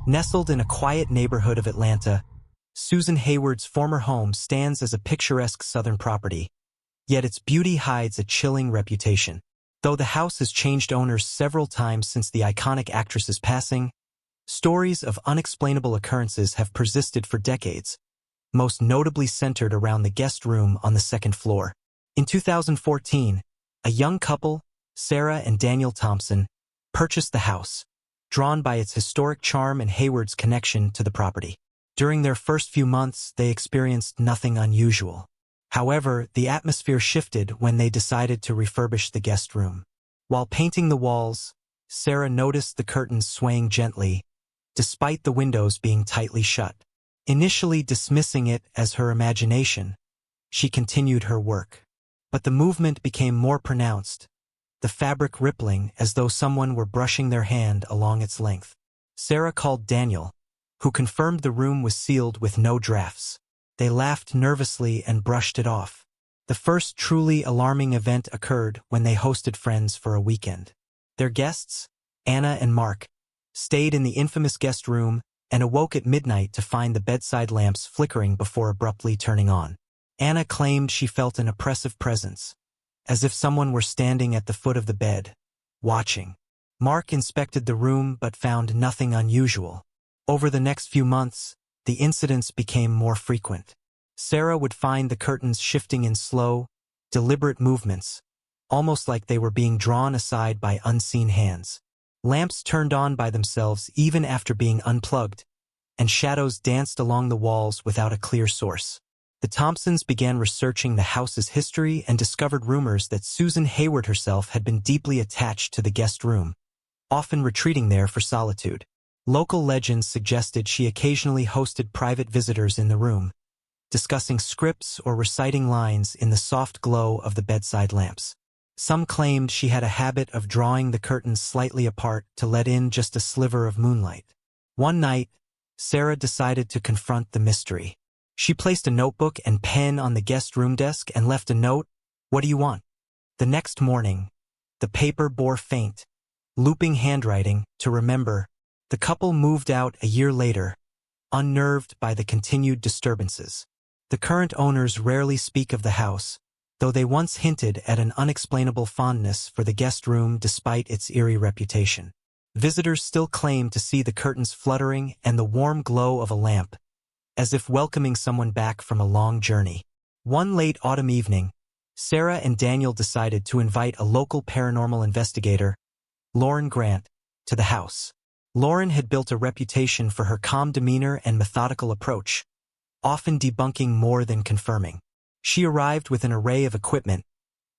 Nestled in a quiet neighborhood of Atlanta, Susan Hayward's former home stands as a picturesque southern property, yet its beauty hides a chilling reputation. Though the house has changed owners several times since the iconic actress's passing, stories of unexplainable occurrences have persisted for decades, most notably centered around the guest room on the second floor. In 2014, a young couple, Sarah and Daniel Thompson, purchased the house, drawn by its historic charm and Hayward's connection to the property. During their first few months, they experienced nothing unusual. However, the atmosphere shifted when they decided to refurbish the guest room. While painting the walls, Sarah noticed the curtains swaying gently, despite the windows being tightly shut. Initially dismissing it as her imagination, she continued her work. But the movement became more pronounced, the fabric rippling as though someone were brushing their hand along its length. Sarah called Daniel, who confirmed the room was sealed with no drafts. They laughed nervously and brushed it off. The first truly alarming event occurred when they hosted friends for a weekend. Their guests, Anna and Mark, stayed in the infamous guest room and awoke at midnight to find the bedside lamps flickering before abruptly turning on. Anna claimed she felt an oppressive presence, as if someone were standing at the foot of the bed, watching. Mark inspected the room but found nothing unusual. Over the next few months, the incidents became more frequent. Sarah would find the curtains shifting in slow, deliberate movements, almost like they were being drawn aside by unseen hands. Lamps turned on by themselves even after being unplugged, and shadows danced along the walls without a clear source. The Thompsons began researching the house's history and discovered rumors that Susan Hayward herself had been deeply attached to the guest room, often retreating there for solitude. Local legends suggested she occasionally hosted private visitors in the room, discussing scripts or reciting lines in the soft glow of the bedside lamps. Some claimed she had a habit of drawing the curtains slightly apart to let in just a sliver of moonlight. One night, Sarah decided to confront the mystery. She placed a notebook and pen on the guest room desk and left a note, "What do you want?" The next morning, the paper bore faint, looping handwriting to remember. The couple moved out a year later, unnerved by the continued disturbances. The current owners rarely speak of the house, though they once hinted at an unexplainable fondness for the guest room despite its eerie reputation. Visitors still claim to see the curtains fluttering and the warm glow of a lamp, as if welcoming someone back from a long journey. One late autumn evening, Sarah and Daniel decided to invite a local paranormal investigator, Lauren Grant, to the house. Lauren had built a reputation for her calm demeanor and methodical approach, often debunking more than confirming. She arrived with an array of equipment,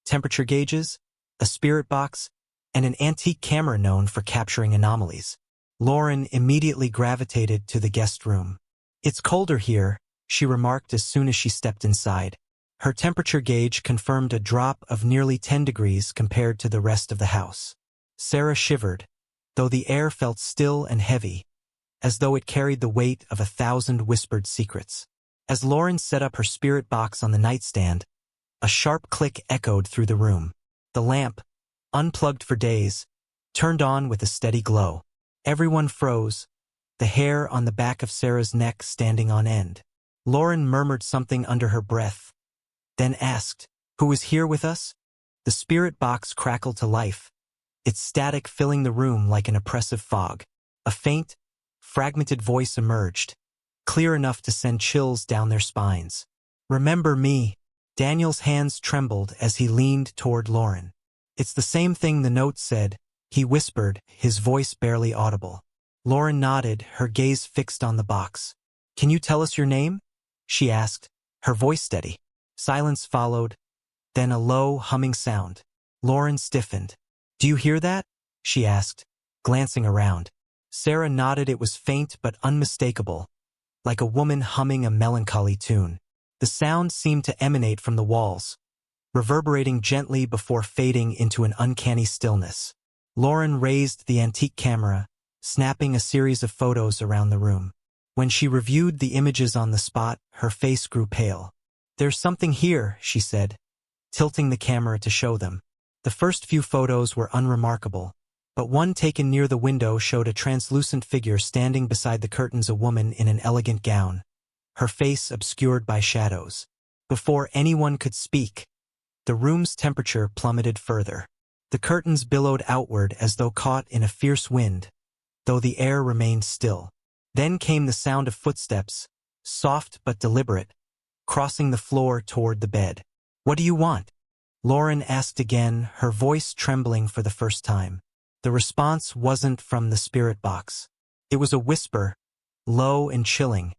temperature gauges, a spirit box, and an antique camera known for capturing anomalies. Lauren immediately gravitated to the guest room. "It's colder here," she remarked as soon as she stepped inside. Her temperature gauge confirmed a drop of nearly 10 degrees compared to the rest of the house. Sarah shivered, though the air felt still and heavy, as though it carried the weight of 1,000 whispered secrets. As Lauren set up her spirit box on the nightstand, a sharp click echoed through the room. The lamp, unplugged for days, turned on with a steady glow. Everyone froze, the hair on the back of Sarah's neck standing on end. Lauren murmured something under her breath, then asked, "Who is here with us?" The spirit box crackled to life, its static filling the room like an oppressive fog. A faint, fragmented voice emerged, clear enough to send chills down their spines. "Remember me." Daniel's hands trembled as he leaned toward Lauren. "It's the same thing the note said," he whispered, his voice barely audible. Lauren nodded, her gaze fixed on the box. "Can you tell us your name?" she asked, her voice steady. Silence followed, then a low, humming sound. Lauren stiffened. "Do you hear that?" she asked, glancing around. Sarah nodded. It was faint but unmistakable, like a woman humming a melancholy tune. The sound seemed to emanate from the walls, reverberating gently before fading into an uncanny stillness. Lauren raised the antique camera, snapping a series of photos around the room. When she reviewed the images on the spot, her face grew pale. "There's something here," she said, tilting the camera to show them. The first few photos were unremarkable, but one taken near the window showed a translucent figure standing beside the curtains, a woman in an elegant gown, her face obscured by shadows. Before anyone could speak, the room's temperature plummeted further. The curtains billowed outward as though caught in a fierce wind, though the air remained still. Then came the sound of footsteps, soft but deliberate, crossing the floor toward the bed. "What do you want?" Lauren asked again, her voice trembling for the first time. The response wasn't from the spirit box. It was a whisper, low and chilling,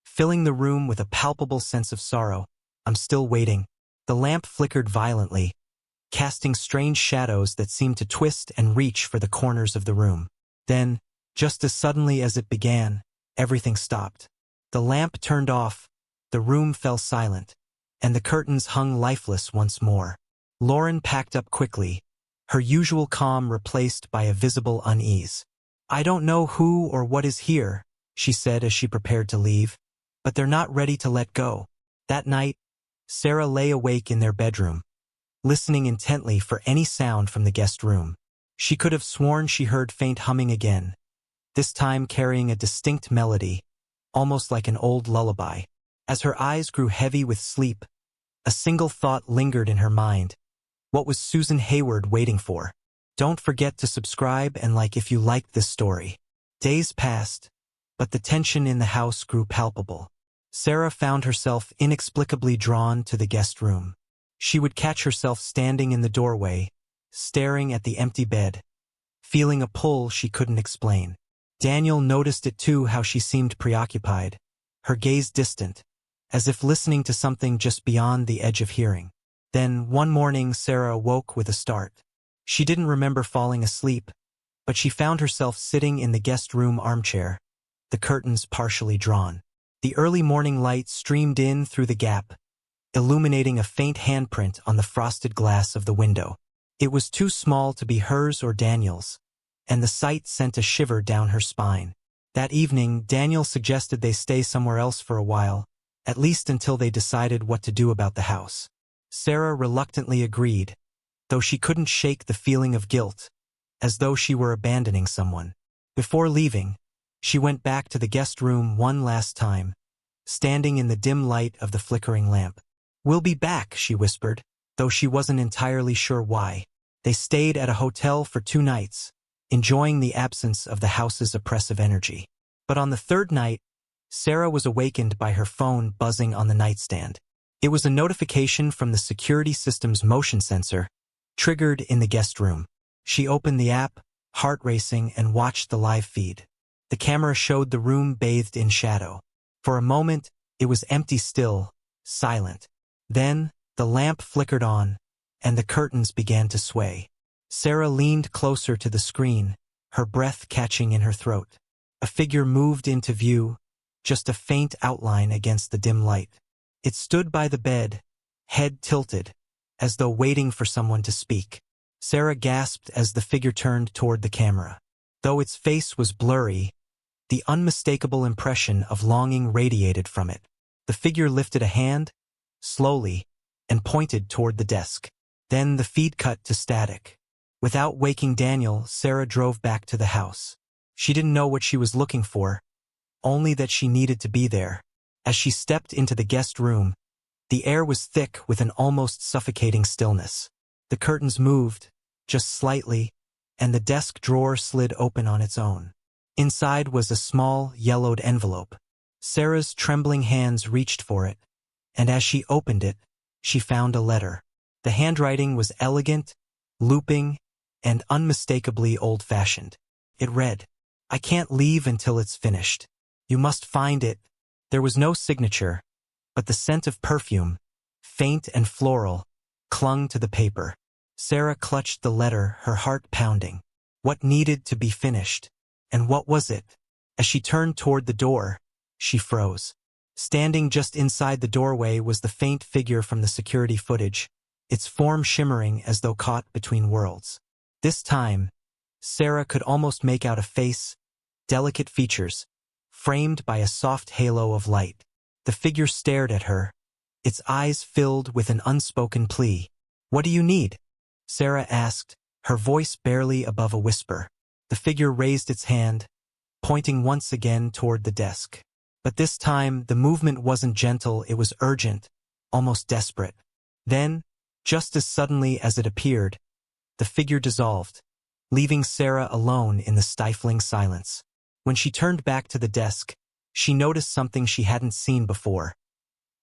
filling the room with a palpable sense of sorrow. "I'm still waiting." The lamp flickered violently, casting strange shadows that seemed to twist and reach for the corners of the room. Then, just as suddenly as it began, everything stopped. The lamp turned off, the room fell silent, and the curtains hung lifeless once more. Lauren packed up quickly, her usual calm replaced by a visible unease. "I don't know who or what is here," she said as she prepared to leave, "but they're not ready to let go." That night, Sarah lay awake in their bedroom, listening intently for any sound from the guest room. She could have sworn she heard faint humming again, this time carrying a distinct melody, almost like an old lullaby. As her eyes grew heavy with sleep, a single thought lingered in her mind. What was Susan Hayward waiting for? Don't forget to subscribe and like if you liked this story. Days passed, but the tension in the house grew palpable. Sarah found herself inexplicably drawn to the guest room. She would catch herself standing in the doorway, staring at the empty bed, feeling a pull she couldn't explain. Daniel noticed it too, how she seemed preoccupied, her gaze distant, as if listening to something just beyond the edge of hearing. Then, one morning, Sarah awoke with a start. She didn't remember falling asleep, but she found herself sitting in the guest room armchair, the curtains partially drawn. The early morning light streamed in through the gap, illuminating a faint handprint on the frosted glass of the window. It was too small to be hers or Daniel's, and the sight sent a shiver down her spine. That evening, Daniel suggested they stay somewhere else for a while, at least until they decided what to do about the house. Sarah reluctantly agreed, though she couldn't shake the feeling of guilt, as though she were abandoning someone. Before leaving, she went back to the guest room one last time, standing in the dim light of the flickering lamp. "We'll be back," she whispered, though she wasn't entirely sure why. They stayed at a hotel for 2 nights, enjoying the absence of the house's oppressive energy. But on the third night, Sarah was awakened by her phone buzzing on the nightstand. It was a notification from the security system's motion sensor, triggered in the guest room. She opened the app, heart racing, and watched the live feed. The camera showed the room bathed in shadow. For a moment, it was empty, still, silent. Then, the lamp flickered on, and the curtains began to sway. Sarah leaned closer to the screen, her breath catching in her throat. A figure moved into view, just a faint outline against the dim light. It stood by the bed, head tilted, as though waiting for someone to speak. Sarah gasped as the figure turned toward the camera. Though its face was blurry, the unmistakable impression of longing radiated from it. The figure lifted a hand, slowly, and pointed toward the desk. Then the feed cut to static. Without waking Daniel, Sarah drove back to the house. She didn't know what she was looking for, only that she needed to be there. As she stepped into the guest room, the air was thick with an almost suffocating stillness. The curtains moved, just slightly, and the desk drawer slid open on its own. Inside was a small, yellowed envelope. Sarah's trembling hands reached for it, and as she opened it, she found a letter. The handwriting was elegant, looping, and unmistakably old-fashioned. It read, "I can't leave until it's finished. You must find it." There was no signature, but the scent of perfume, faint and floral, clung to the paper. Sarah clutched the letter, her heart pounding. What needed to be finished? And what was it? As she turned toward the door, she froze. Standing just inside the doorway was the faint figure from the security footage, its form shimmering as though caught between worlds. This time, Sarah could almost make out a face, delicate features, framed by a soft halo of light. The figure stared at her, its eyes filled with an unspoken plea. "What do you need?" Sarah asked, her voice barely above a whisper. The figure raised its hand, pointing once again toward the desk. But this time, the movement wasn't gentle, it was urgent, almost desperate. Then, just as suddenly as it appeared, the figure dissolved, leaving Sarah alone in the stifling silence. When she turned back to the desk, she noticed something she hadn't seen before.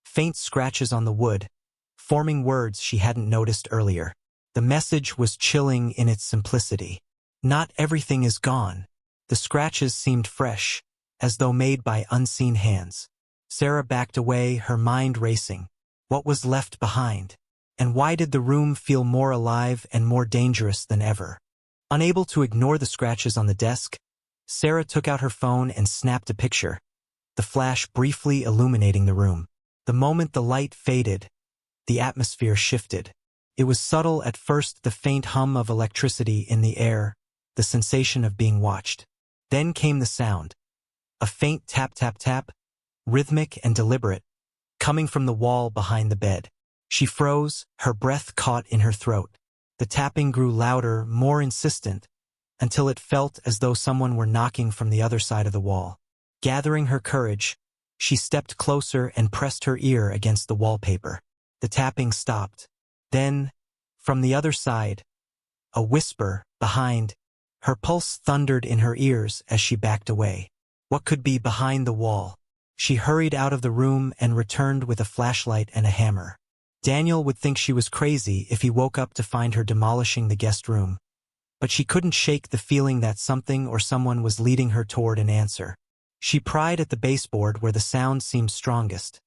Faint scratches on the wood, forming words she hadn't noticed earlier. The message was chilling in its simplicity. Not everything is gone. The scratches seemed fresh, as though made by unseen hands. Sarah backed away, her mind racing. What was left behind? And why did the room feel more alive and more dangerous than ever? Unable to ignore the scratches on the desk, Sarah took out her phone and snapped a picture, the flash briefly illuminating the room. The moment the light faded, the atmosphere shifted. It was subtle at first, the faint hum of electricity in the air, the sensation of being watched. Then came the sound. A faint tap-tap-tap, rhythmic and deliberate, coming from the wall behind the bed. She froze, her breath caught in her throat. The tapping grew louder, more insistent, until it felt as though someone were knocking from the other side of the wall. Gathering her courage, she stepped closer and pressed her ear against the wallpaper. The tapping stopped. Then, from the other side, a whisper behind. Her pulse thundered in her ears as she backed away. What could be behind the wall? She hurried out of the room and returned with a flashlight and a hammer. Daniel would think she was crazy if he woke up to find her demolishing the guest room. But she couldn't shake the feeling that something or someone was leading her toward an answer. She pried at the baseboard where the sound seemed strongest,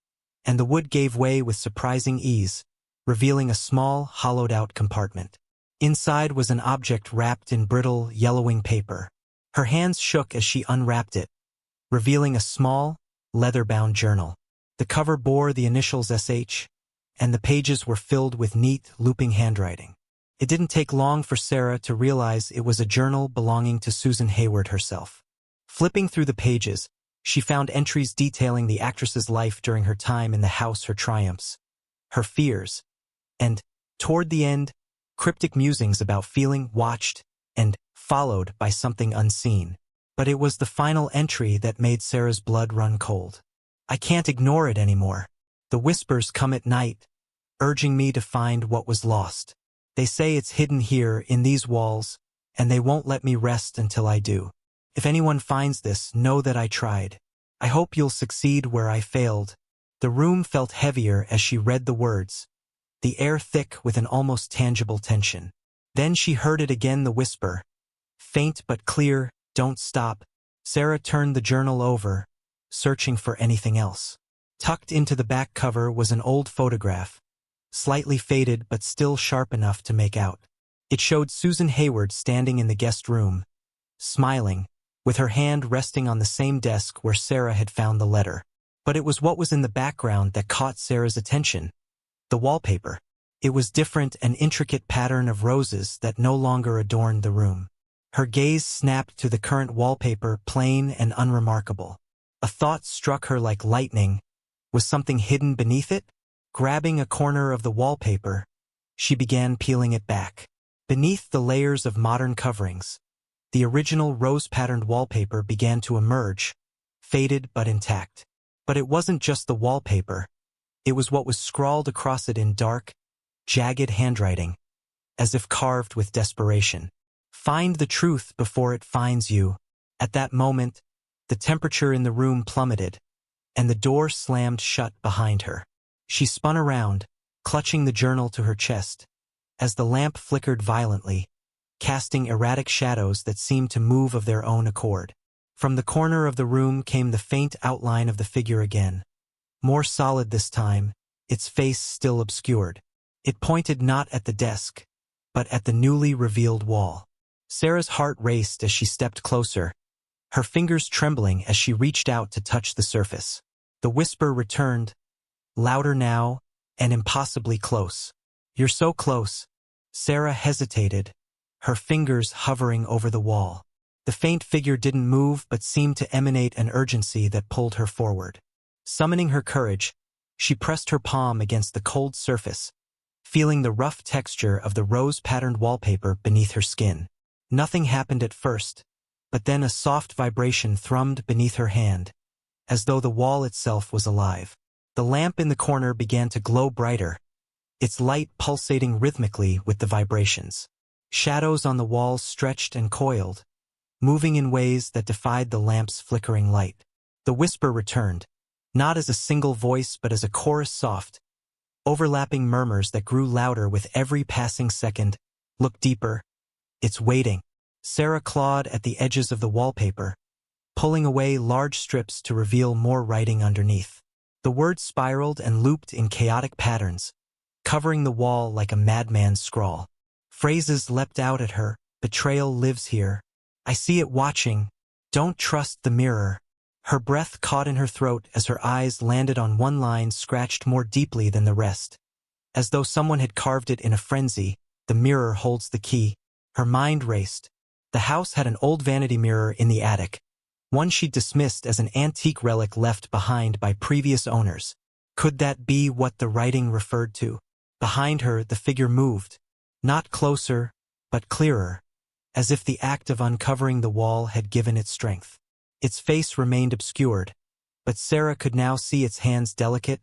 and the wood gave way with surprising ease, revealing a small, hollowed-out compartment. Inside was an object wrapped in brittle, yellowing paper. Her hands shook as she unwrapped it, revealing a small, leather-bound journal. The cover bore the initials SH, and the pages were filled with neat, looping handwriting. It didn't take long for Sarah to realize it was a journal belonging to Susan Hayward herself. Flipping through the pages, she found entries detailing the actress's life during her time in the house, her triumphs, her fears, and, toward the end, cryptic musings about feeling watched and followed by something unseen. But it was the final entry that made Sarah's blood run cold. I can't ignore it anymore. The whispers come at night, urging me to find what was lost. They say it's hidden here in these walls, and they won't let me rest until I do. If anyone finds this, know that I tried. I hope you'll succeed where I failed. The room felt heavier as she read the words, the air thick with an almost tangible tension. Then she heard it again, the whisper. Faint but clear, don't stop. Sarah turned the journal over, searching for anything else. Tucked into the back cover was an old photograph, slightly faded but still sharp enough to make out. It showed Susan Hayward standing in the guest room, smiling, with her hand resting on the same desk where Sarah had found the letter. But it was what was in the background that caught Sarah's attention. The wallpaper. It was different, an intricate pattern of roses that no longer adorned the room. Her gaze snapped to the current wallpaper, plain and unremarkable. A thought struck her like lightning. Was something hidden beneath it? Grabbing a corner of the wallpaper, she began peeling it back. Beneath the layers of modern coverings, the original rose-patterned wallpaper began to emerge, faded but intact. But it wasn't just the wallpaper. It was what was scrawled across it in dark, jagged handwriting, as if carved with desperation. Find the truth before it finds you. At that moment, the temperature in the room plummeted, and the door slammed shut behind her. She spun around, clutching the journal to her chest, as the lamp flickered violently, casting erratic shadows that seemed to move of their own accord. From the corner of the room came the faint outline of the figure again. More solid this time, its face still obscured. It pointed not at the desk, but at the newly revealed wall. Sarah's heart raced as she stepped closer, her fingers trembling as she reached out to touch the surface. The whisper returned, louder now, and impossibly close. You're so close. Sarah hesitated, her fingers hovering over the wall. The faint figure didn't move but seemed to emanate an urgency that pulled her forward. Summoning her courage, she pressed her palm against the cold surface, feeling the rough texture of the rose-patterned wallpaper beneath her skin. Nothing happened at first, but then a soft vibration thrummed beneath her hand, as though the wall itself was alive. The lamp in the corner began to glow brighter, its light pulsating rhythmically with the vibrations. Shadows on the walls stretched and coiled, moving in ways that defied the lamp's flickering light. The whisper returned, not as a single voice but as a chorus soft, overlapping murmurs that grew louder with every passing second. Look deeper. It's waiting. Sarah clawed at the edges of the wallpaper, pulling away large strips to reveal more writing underneath. The words spiraled and looped in chaotic patterns, covering the wall like a madman's scrawl. Phrases leapt out at her. Betrayal lives here. I see it watching. Don't trust the mirror. Her breath caught in her throat as her eyes landed on one line scratched more deeply than the rest. As though someone had carved it in a frenzy, the mirror holds the key. Her mind raced. The house had an old vanity mirror in the attic, one she'd dismissed as an antique relic left behind by previous owners. Could that be what the writing referred to? Behind her, the figure moved, not closer, but clearer, as if the act of uncovering the wall had given it strength. Its face remained obscured, but Sarah could now see its hands delicate,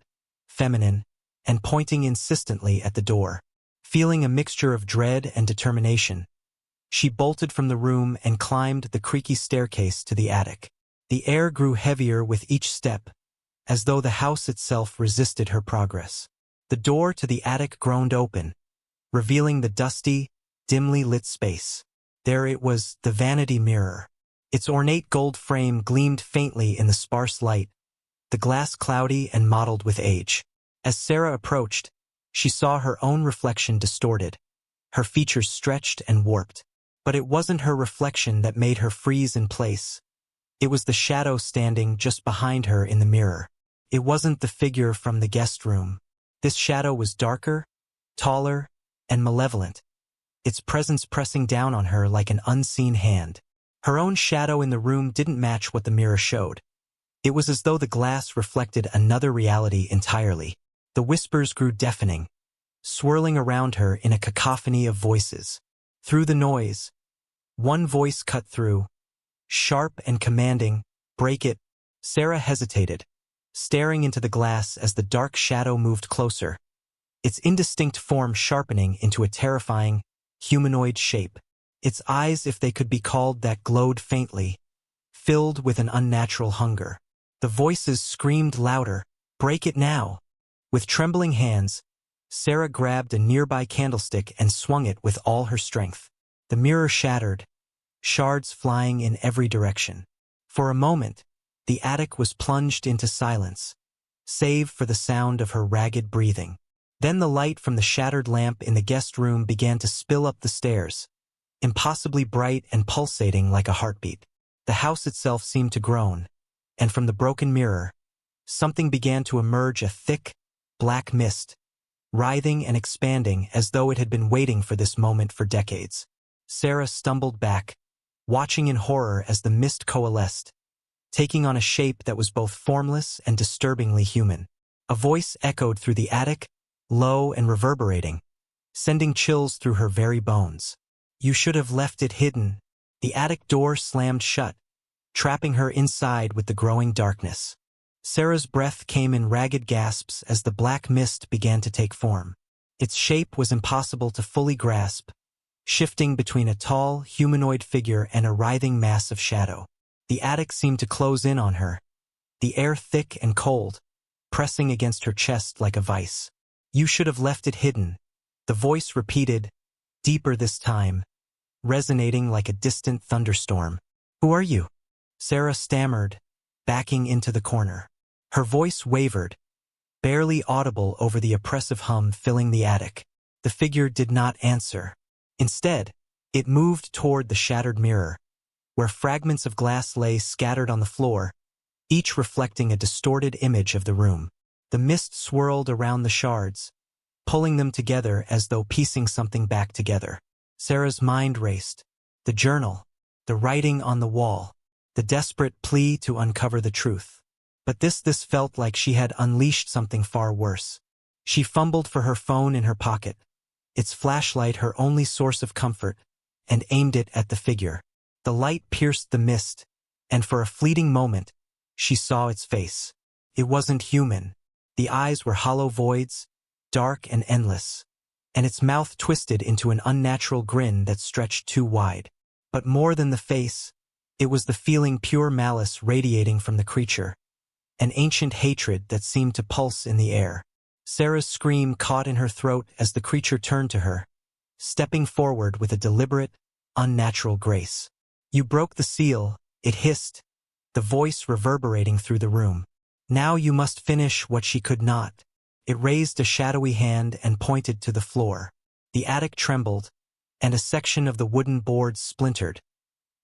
feminine, and pointing insistently at the door. Feeling a mixture of dread and determination, she bolted from the room and climbed the creaky staircase to the attic. The air grew heavier with each step, as though the house itself resisted her progress. The door to the attic groaned open, revealing the dusty, dimly lit space. There it was, the vanity mirror. Its ornate gold frame gleamed faintly in the sparse light, the glass cloudy and mottled with age. As Sarah approached, she saw her own reflection distorted, her features stretched and warped. But it wasn't her reflection that made her freeze in place. It was the shadow standing just behind her in the mirror. It wasn't the figure from the guest room. This shadow was darker, taller, and malevolent, its presence pressing down on her like an unseen hand. Her own shadow in the room didn't match what the mirror showed. It was as though the glass reflected another reality entirely. The whispers grew deafening, swirling around her in a cacophony of voices. Through the noise, one voice cut through, sharp and commanding. Break it. Sarah hesitated, staring into the glass as the dark shadow moved closer, its indistinct form sharpening into a terrifying, humanoid shape. Its eyes, if they could be called that, glowed faintly, filled with an unnatural hunger. The voices screamed louder. Break it now. With trembling hands, Sarah grabbed a nearby candlestick and swung it with all her strength. The mirror shattered, shards flying in every direction. For a moment, the attic was plunged into silence, save for the sound of her ragged breathing. Then the light from the shattered lamp in the guest room began to spill up the stairs, impossibly bright and pulsating like a heartbeat. The house itself seemed to groan, and from the broken mirror, something began to emerge, a thick, black mist, writhing and expanding as though it had been waiting for this moment for decades. Sarah stumbled back, watching in horror as the mist coalesced, taking on a shape that was both formless and disturbingly human. A voice echoed through the attic, low and reverberating, sending chills through her very bones. You should have left it hidden. The attic door slammed shut, trapping her inside with the growing darkness. Sarah's breath came in ragged gasps as the black mist began to take form. Its shape was impossible to fully grasp, shifting between a tall, humanoid figure and a writhing mass of shadow. The attic seemed to close in on her, the air thick and cold, pressing against her chest like a vice. You should have left it hidden, the voice repeated, deeper this time, resonating like a distant thunderstorm. Who are you? Sarah stammered, backing into the corner. Her voice wavered, barely audible over the oppressive hum filling the attic. The figure did not answer. Instead, it moved toward the shattered mirror, where fragments of glass lay scattered on the floor, each reflecting a distorted image of the room. The mist swirled around the shards, pulling them together as though piecing something back together. Sarah's mind raced. The journal, the writing on the wall, the desperate plea to uncover the truth. But this felt like she had unleashed something far worse. She fumbled for her phone in her pocket, its flashlight her only source of comfort, and aimed it at the figure. The light pierced the mist, and for a fleeting moment, she saw its face. It wasn't human. The eyes were hollow voids, dark and endless, and its mouth twisted into an unnatural grin that stretched too wide. But more than the face, it was the feeling pure malice radiating from the creature, an ancient hatred that seemed to pulse in the air. Sarah's scream caught in her throat as the creature turned to her, stepping forward with a deliberate, unnatural grace. "You broke the seal," it hissed, the voice reverberating through the room. "Now you must finish what she could not." It raised a shadowy hand and pointed to the floor. The attic trembled, and a section of the wooden boards splintered,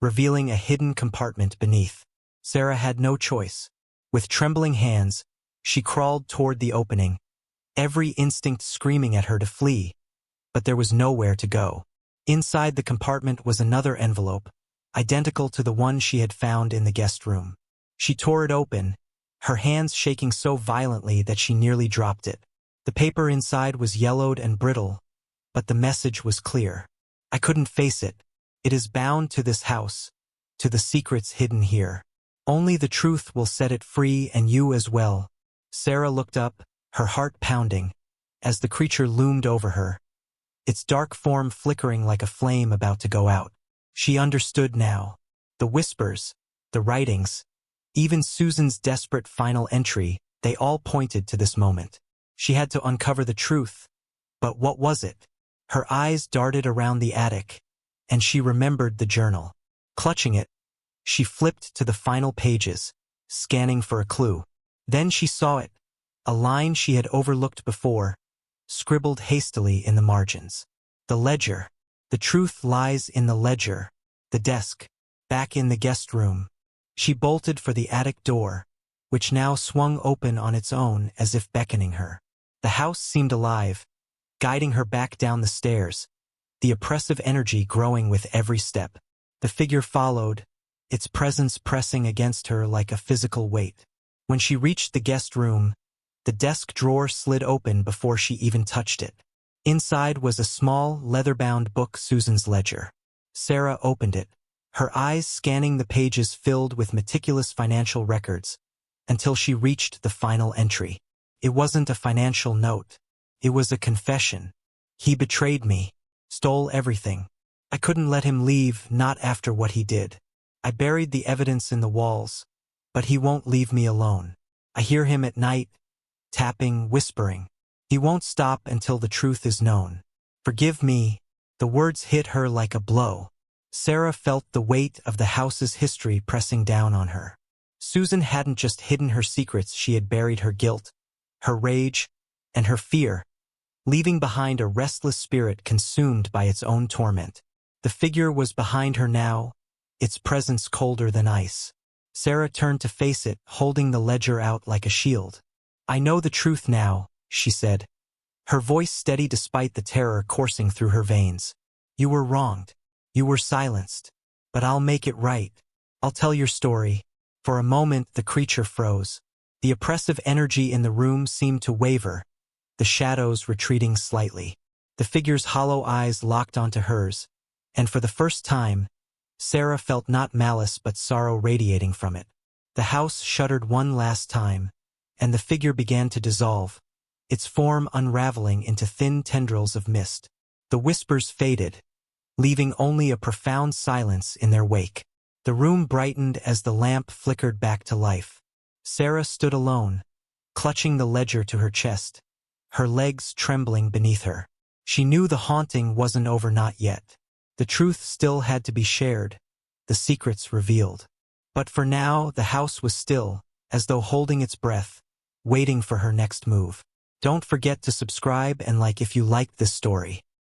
revealing a hidden compartment beneath. Sarah had no choice. With trembling hands, she crawled toward the opening, every instinct screaming at her to flee, but there was nowhere to go. Inside the compartment was another envelope, identical to the one she had found in the guest room. She tore it open, her hands shaking so violently that she nearly dropped it. The paper inside was yellowed and brittle, but the message was clear. "I couldn't face it. It is bound to this house, to the secrets hidden here. Only the truth will set it free, and you as well." Sarah looked up, her heart pounding, as the creature loomed over her, its dark form flickering like a flame about to go out. She understood now. The whispers, the writings, even Susan's desperate final entry, they all pointed to this moment. She had to uncover the truth. But what was it? Her eyes darted around the attic, and she remembered the journal. Clutching it, she flipped to the final pages, scanning for a clue. Then she saw it, a line she had overlooked before, scribbled hastily in the margins. The ledger. The truth lies in the ledger. The desk, back in the guest room. She bolted for the attic door, which now swung open on its own as if beckoning her. The house seemed alive, guiding her back down the stairs, the oppressive energy growing with every step. The figure followed, its presence pressing against her like a physical weight. When she reached the guest room, the desk drawer slid open before she even touched it. Inside was a small, leather-bound book, Susan's ledger. Sarah opened it, her eyes scanning the pages filled with meticulous financial records, until she reached the final entry. It wasn't a financial note. It was a confession. "He betrayed me, stole everything. I couldn't let him leave, not after what he did. I buried the evidence in the walls, but he won't leave me alone. I hear him at night, tapping, whispering. He won't stop until the truth is known. Forgive me." The words hit her like a blow. Sarah felt the weight of the house's history pressing down on her. Susan hadn't just hidden her secrets, she had buried her guilt, her rage, and her fear, leaving behind a restless spirit consumed by its own torment. The figure was behind her now, its presence colder than ice. Sarah turned to face it, holding the ledger out like a shield. "I know the truth now," she said, her voice steady despite the terror coursing through her veins. "You were wronged. You were silenced. But I'll make it right. I'll tell your story." For a moment the creature froze. The oppressive energy in the room seemed to waver, the shadows retreating slightly. The figure's hollow eyes locked onto hers, and for the first time, Sarah felt not malice but sorrow radiating from it. The house shuddered one last time, and the figure began to dissolve, its form unraveling into thin tendrils of mist. The whispers faded, leaving only a profound silence in their wake. The room brightened as the lamp flickered back to life. Sarah stood alone, clutching the ledger to her chest, her legs trembling beneath her. She knew the haunting wasn't over, not yet. The truth still had to be shared, the secrets revealed. But for now, the house was still, as though holding its breath, waiting for her next move. Don't forget to subscribe and like if you liked this story.